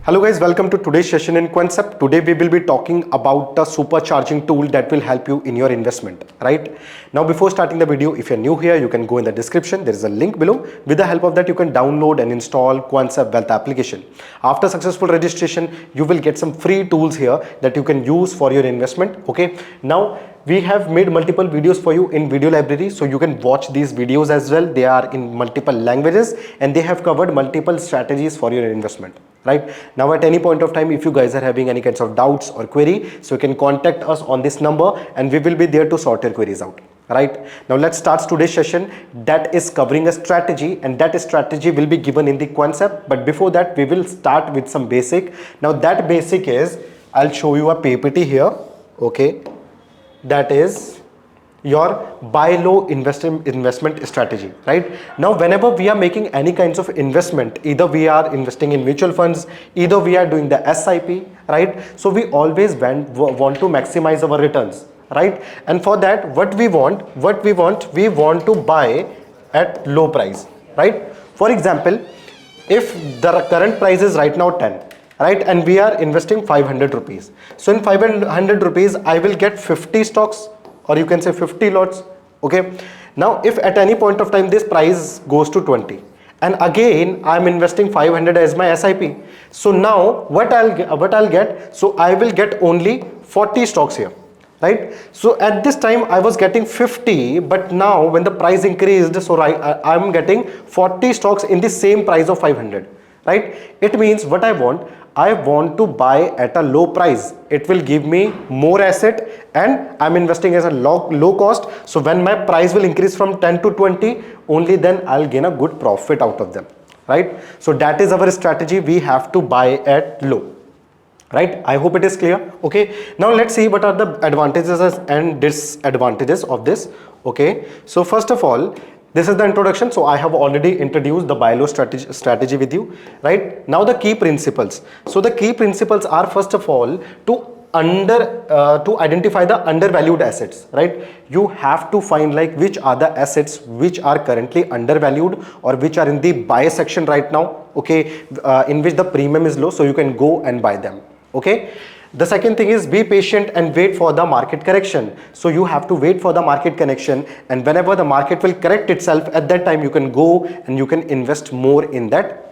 Hello guys, welcome to today's session in Concept. Today we will be talking about the supercharging tool that will help you in your investment, right? Now before starting the video, if you're new here, you can go in the description. There is a link below. With the help of that, you can download and install Concept Wealth application. After successful registration, you will get some free tools here that you can use for your investment, okay? Now we have made multiple videos for you in video library, so you can watch these videos as well. They are in multiple languages and they have covered multiple strategies for your investment, right? Now at any point of time, if you guys are having any kinds of doubts or query, so you can contact us on this number and we will be there to sort your queries out, right? Now let's start today's session that is covering a strategy, and that strategy will be given in the Concept. But before that, we will start with some basic. Now that basic is, I'll show you a PPT here, okay? That is your buy low investment strategy, right? Now whenever we are making any kinds of investment, either we are investing in mutual funds, either we are doing the SIP, right? So we always want to maximize our returns, right? And for that, what we want to buy at low price, right? For example, if the current price is right now 10, right, and we are investing 500 rupees, so in 500 rupees I will get 50 stocks, or you can say 50 lots, okay? Now if at any point of time this price goes to 20 and again I'm investing 500 as my SIP, so now what I'll get, so I will get only 40 stocks here, right? So at this time I was getting 50, but now when the price increased, so I'm getting 40 stocks in the same price of 500, right? It means what I want to buy at a low price. It will give me more asset and I'm investing as a low cost. So when my price will increase from 10 to 20, only then I'll gain a good profit out of them, right? So that is our strategy. We have to buy at low, right? I hope it is clear. Okay, now let's see what are the advantages and disadvantages of this. Okay, so first of all, this is the introduction. So I have already introduced the buy low strategy with you, right? Now the key principles. So the key principles are, first of all, to identify the undervalued assets, right? You have to find like which are the assets which are currently undervalued or which are in the buy section right now, okay, in which the premium is low, so you can go and buy them, okay? The second thing is, be patient and wait for the market correction. So you have to wait for the market correction, and whenever the market will correct itself, at that time you can go and you can invest more in that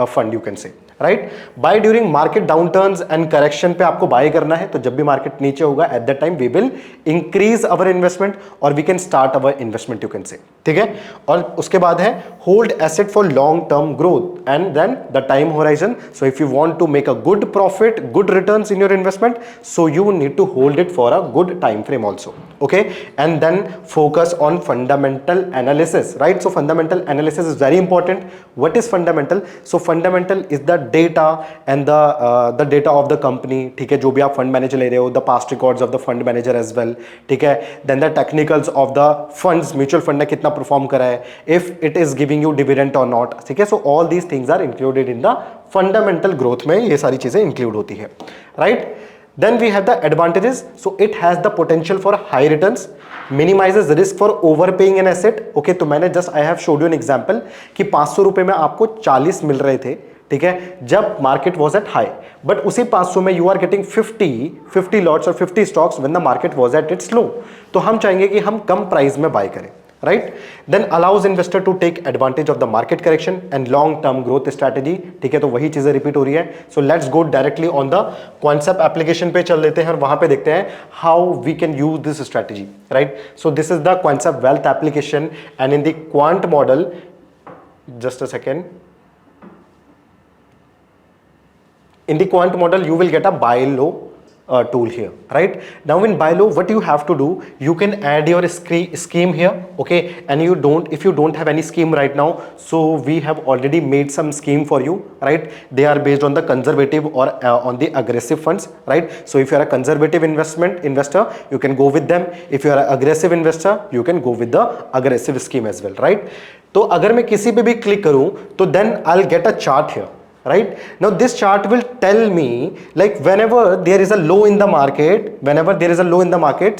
fund, you can say, right? Buy during market downturns and correction पे आपको buy करना है, तो जब भी market नीचे होगा, at that time we will increase our investment or we can start our investment, you can say, ठीक है? और उसके बाद है hold asset for long term growth and then the time horizon. So if you want to make a good profit, good returns in your investment, so you need to hold it for a good time frame also, okay? And then focus on fundamental analysis, right? So fundamental analysis is very important. What is fundamental? So fundamental is the data and the data of the company, ठीक है? जो भी आप fund manager ले रहे हो, the past records of the fund manager as well, ठीक है? Then the technicals of the funds, mutual fund ने कितना perform करा है, if it is giving you dividend or not, ठीक है? So all these things are included in the fundamental growth में, ये सारी चीजें include होती है, right? Then we have the advantages. So it has the potential for high returns, minimizes risk for overpaying an asset. Okay, तो मैंने just I have showed you an example कि 500 रुपए में आपको 40 मिल रहे थे, ठीक है, जब market was at high, but उसी 500 में यू आर गेटिंग 50 लॉट्स और 50 stocks when the market was at its low. तो हम चाहेंगे कि हम कम प्राइस में बाय करें, right? Then allows investor to take advantage of the market correction and long term growth strategy, ठीक है? तो वही चीजें रिपीट हो रही है. So let's go directly on the concept application पे चल लेते हैं और वहां पे देखते हैं how we can use this strategy, right? So this is the concept wealth application and in the quant model, just a second. In the quant model, you will get a buy low tool here, right? Now in buy low, what you have to do, you can add your scheme here, okay? And if you don't have any scheme right now, so we have already made some scheme for you, right? They are based on the conservative or on the aggressive funds, right? So if you are a conservative investor, you can go with them. If you are an aggressive investor, you can go with the aggressive scheme as well, right? तो अगर मैं किसी पे भी click करूं, तो then I'll get a chart here, right? Now this chart will tell me like whenever there is a low in the market,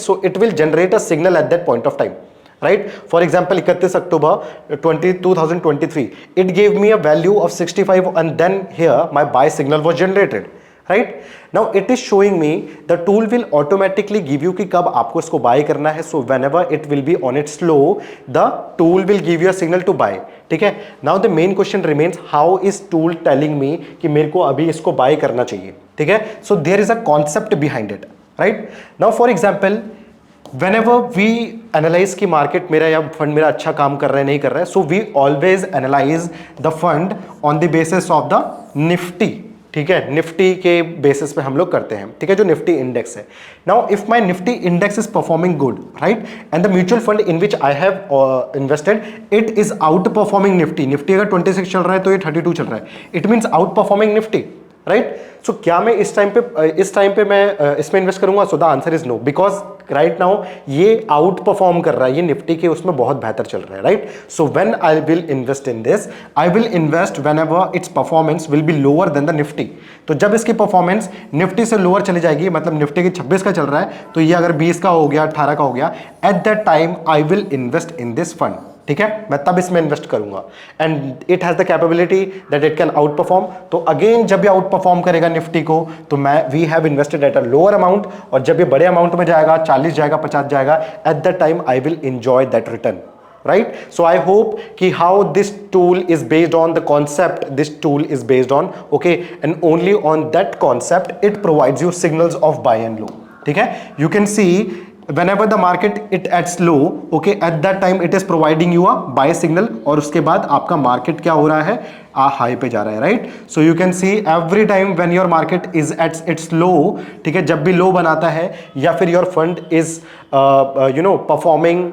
so it will generate a signal at that point of time, right? For example, 31 October 2023, it gave me a value of 65, and then here my buy signal was generated, right? Now it is showing me the tool will automatically give you कि कब आपको इसको buy करना है. So whenever it will be on its low, the tool will give you a signal to buy. ठीक है. Now the main question remains, how is tool telling me कि मेरे को अभी इसको buy करना चाहिए. ठीक है. So there is a concept behind it, right? Now for example, whenever we analyze कि मार्केट मेरा या फंड मेरा अच्छा काम कर रहा है नहीं कर रहा है, so we always analyze the fund on the basis of the Nifty. ठीक है, निफ्टी के बेसिस पे हम लोग करते हैं. ठीक है, जो निफ्टी इंडेक्स है. Now if my Nifty index is performing good, right, and the mutual fund in which I have invested, it is out performing Nifty. Nifty अगर 26 चल रहा है तो ये 32 चल रहा है. It means outperforming Nifty, right. So क्या मैं इस टाइम पे मैं इसमें इन्वेस्ट करूंगा? So the answer is no, because right now ये आउट परफॉर्म कर रहा है, ये निफ्टी के उसमें बहुत बेहतर चल रहा है, right. So when I will invest in this, I will invest whenever it's performance will be lower than the Nifty. तो जब इसकी परफॉर्मेंस निफ्टी से लोअर चली जाएगी, मतलब निफ्टी की 26 का चल रहा है, तो ये अगर 20 का हो गया, 18 का हो गया, at that time I will invest in this fund. ठीक है, मैं तब इसमें इन्वेस्ट करूंगा. And it has the capability that it can outperform. तो अगेन जब ये आउट परफॉर्म करेगा निफ्टी को, तो we have invested at a lower amount, और जब ये बड़े अमाउंट में जाएगा, 40 जाएगा, 50 जाएगा, eight that time I will enjoy that return, right? So I hope कि how this tool is based on the concept this tool is based on, okay, and only on that concept it provides you signals of buy and low. ठीक है, you can see whenever the market it at low, okay, at that time it is providing you a buy signal, और उसके बाद आपका market क्या हो रहा है, हाई पे जा रहा है, right. So you can see every time when your market is at its low, ठीक है, जब भी लो बनाता है या फिर your fund is performing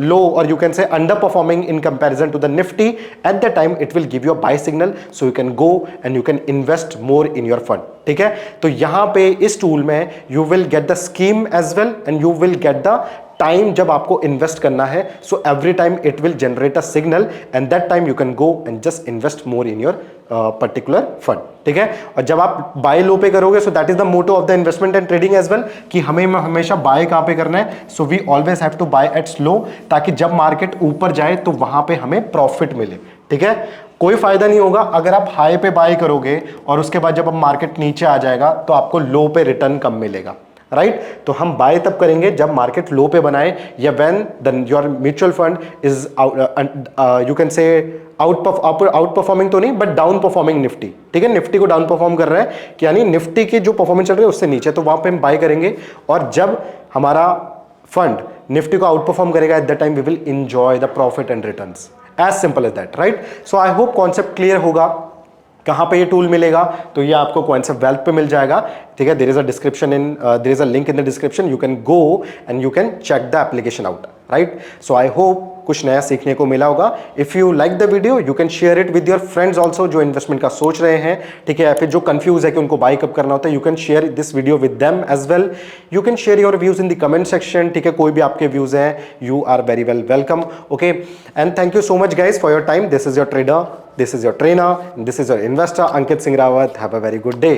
low, or you can say underperforming in comparison to the nifty, at that time it will give you a buy signal, so you can go and you can invest more in your fund. ठीक है, तो यहां पे इस tool में you will get the scheme as well and you will get the time जब आपको invest करना है. So every time it will generate a signal and that time you can go and just invest more in your particular fund. ठीक है, और जब आप buy low पे करोगे, so that is the motto of the investment and trading as well, कि हमें हमेशा बाय कहां पे करना है. So we always have to buy at slow, ताकि जब मार्केट ऊपर जाए तो वहां पे हमें प्रॉफिट मिले. ठीक है, कोई फायदा नहीं होगा अगर आप हाई पे बाय करोगे और उसके बाद जब मार्केट नीचे आ जाएगा तो आपको लो पे रिटर्न कम मिलेगा, राइट. तो हम बाय तब करेंगे जब मार्केट लो पे बनाए, या when your mutual fund is you can say out performing तो नहीं, बट डाउन परफॉर्मिंग निफ्टी. ठीक है, निफ्टी को डाउन परफॉर्म कर रहा है, कि यानी निफ्टी की जो परफॉर्मेंस चल रही है उससे नीचे, तो वहां पे हम बाय करेंगे. और जब हमारा फंड निफ्टी को आउट परफॉर्म करेगा, at the time we will enjoy the profit and returns. As simple as that, right. So I hope concept clear होगा. कहां पे ये टूल मिलेगा? तो ये आपको कॉन्सेप्ट वेल्थ पे मिल जाएगा. ठीक है, there is a description in there is a link in the description, you can go and you can check the application out, right. So I hope कुछ नया सीखने को मिला होगा. If you like the video you can share it with your friends also, जो investment का सोच रहे हैं. ठीक है, या फिर जो कंफ्यूज है कि उनको बाय कब करना होता है, you can share this video with them as well. You can share your views in the comment section. ठीक है, कोई भी आपके व्यूज हैं, you are very well welcome. Okay, and thank you so much guys for your time. This is your trader, this is your trainer, this is your investor Ankit Singh Rawat. Have a very good day.